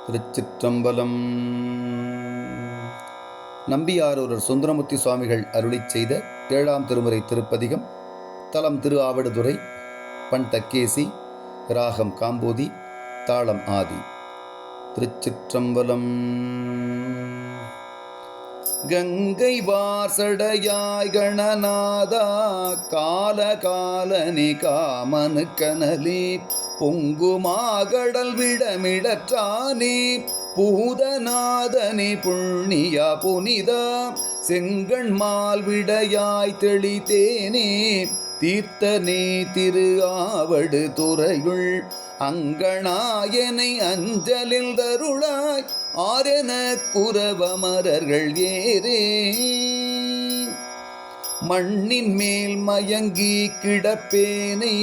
திருச்சிற்றம்பலம். நம்பியாரூரர் சுந்தரமூர்த்தி சுவாமிகள் அருளிச் செய்த 7ஆம் திருமுறை திருப்பதிகம். தலம் திரு ஆவடுதுறை. பண் தக்கேசி. ராகம் காம்போதி. தாளம் ஆதி. திருச்சிற்றம்பலம். கங்கை வாசடையாய் கணநாதா காலகாலனி காமனு கனலி பொங்குமாகடல் விடமிடற்றானே பூதநாதனி புண்ணியா புனிதா செங்கண்மால் விடையாய் தெளித்தேனே தீர்த்தனே திரு ஆவடு துறையுள் அங்கணாயனை அஞ்சலில் தருளாய் ஆரென குரவமரர்கள் ஏரே மண்ணின் மேல் மயங்கி கிடப்பேனை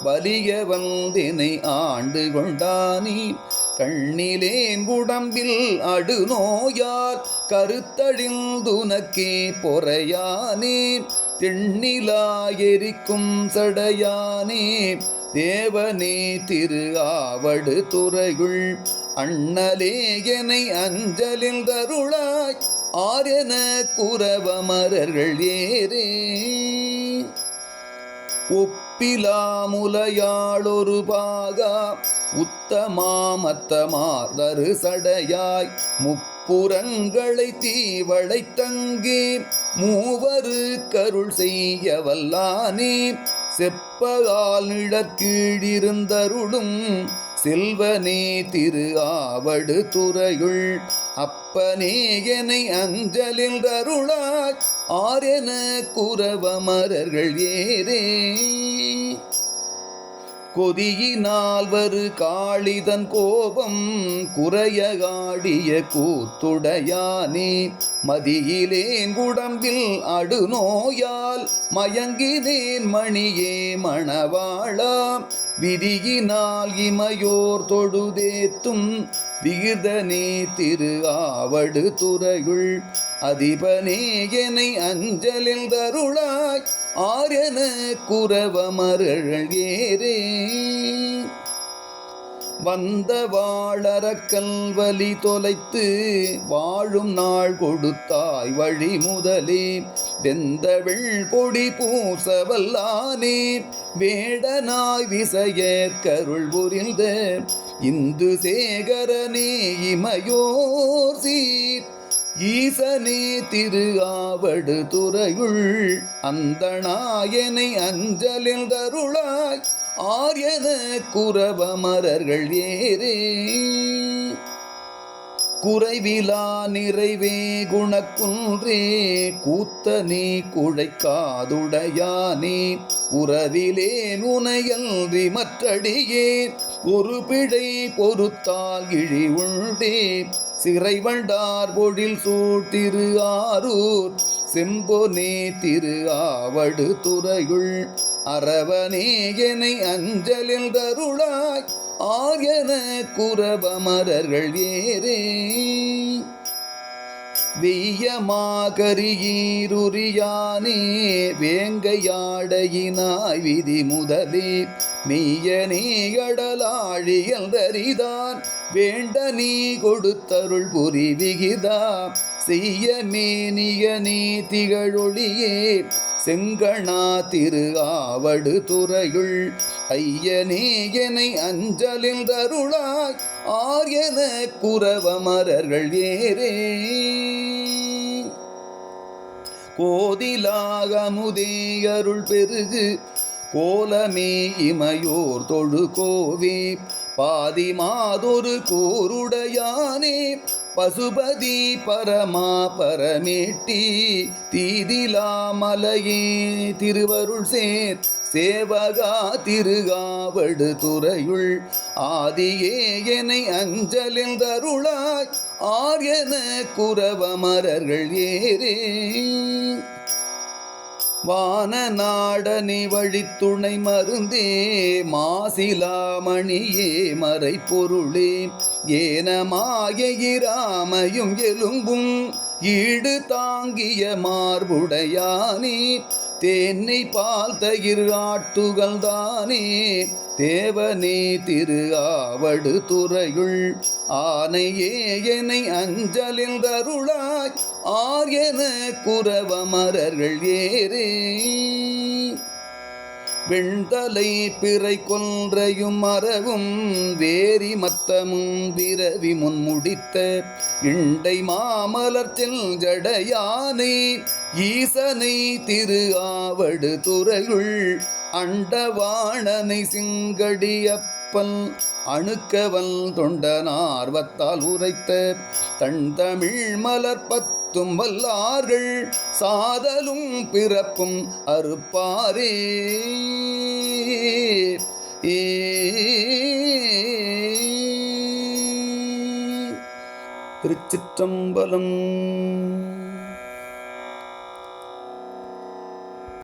வலிய வந்தினை ஆண்டு கொண்டானி கண்ணிலேன் உடம்பில் அடுநோயால் கருத்தழிந்துனக்கே பொறையானே தென்னிலா எரிக்கும் சடையானே தேவனே திரு ஆவடு துறையுள் அண்ணலே எனை அஞ்சலில் தருளாய் ஆரென குரவமரர்கள் ஏரே ஒப்பிலாமுலையாளொரு பாகா உத்தமாமத்தமார்தரு சடையாய் முப்புறங்களை தீவளை தங்கே மூவரு கருள் செய்ய வல்லானே செப்பகால் நிழற்கீழிருந்தருளும் செல்வனே திரு ஆவடு துறையுள் அப்பனே எனை அஞ்சலில் தருளாய் ஆரென குரவமரர்கள் ஏரே கொதியினால் வரு காளிதன் கோபம் குறையகாடிய கூத்துடையானே மதியிலேன் உடம்பில் அடுநோயால் மயங்கினேன் மணியே மணவாளா விதியினால் இமையோர் தொழுதேத்தும் விகிதனே திரு ஆவடு துறையுள் அதிபனே எனை அஞ்சலில் தருளாய் ஆரென குரவமரர்கள் ஏரே வந்த வாழறக்கல் வலி தொலைத்து வாழும் நாள் கொடுத்தாய் வழி முதலே வெந்தவிழ் பொடி பூசவல்லானே வேடனாய் விசையற்கருள் புரிந்த இந்து சேகரனே இமையோர் சீர் ஈசனே திரு ஆவடு துறையுள் அந்தணாயனை அஞ்சலில் தருளாய் ஆர்யன குரவமரர்கள் ஏரே குறைவிலா நிறைவே குணக்குன்றே கூத்தனே குழைக்காதுடையானே உறவிலேன் உனையல்றி மற்றடியேன் ஒரு பிழை பொறுத்தால் இழி உண்டே சிறை வண்டார் பொழில் சூழ்த்திரு ஆரூர் செம்பொனே திரு ஆவடு துறையுள் அரவனே எனை அஞ்சலில் தருளாய் ஆர்யன குரவமரர்கள் ஏரே வெய்யமாகரியுரியானே வேங்கையாடையினாய் விதி முதலே மெய்யனே கடலாழியல் தரிதான் வேண்ட நீ கொடுத்தருள் புரி விகிதா செய்ய மேனியனே திகழொளியே செங்கணா திரு ஆவடு துறையுள் ஐயனே எனை அஞ்சலில் தருளாய் ஆர்யன குரவமரர்கள் ஏரே கோதிலாகமுதே அருள் பெருகு கோலமே இமையோர் தொழு கோவே பாதி மாதொரு கூருடையானே பசுபதி பரமா பரமேட்டி தீதிலாமலையே திருவருள் சேர் சேவகா திருகாவடு துறையுள் ஆதியே எனை அஞ்சலில் தருளாய் ஆர்யன குரவமரர்கள் ஏரே வான நாடனி வழித்துணை மருந்தே மாசிலாமணியே மறை பொருளே ஏன மாயிராமையும் எலும்பும் ஈடு தாங்கிய மார்புடையானே தேன்னை பால் தயிர் ஆட்டுகள் தானே தேவனே திரு ஆவடு துறையுள் ஆனையே என்னை அஞ்சலில் அருளாய் ஆர் என குரவமரர்கள் ஏறே வெண்தலை பிறை கொன்றையும் மரவும் வேரி மத்தமும் விரவி முன்முடித்த இண்டை மாமலர்த்தில் ஜடையானை ஈசனை திரு ஆவடு துறையுள் அண்டவாணனை சிங்கடியப்பல் அணுக்கவல் தொண்டனார்வத்தால் உரைத்த தன் தமிழ் மலர்பத்தும் வல்லார்கள் சாதலும் பிறப்பும் அறுப்பாரே. திருச்சிற்றம்பலம்.